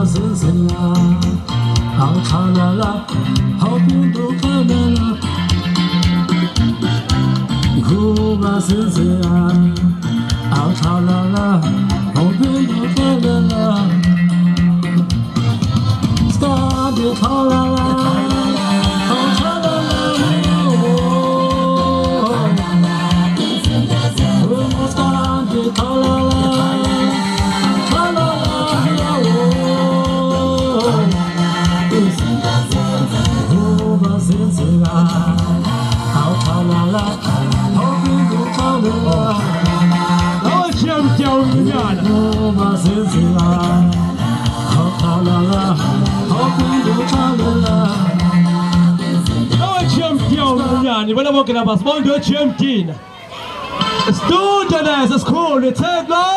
zenzela Al kalala Hopundu kalala Kuba zenzela Al kalala Hopundu kalala Stadi kalala Al kalala Stadi kalala Wala mo kinabas mo, do champion. Student as a school, it's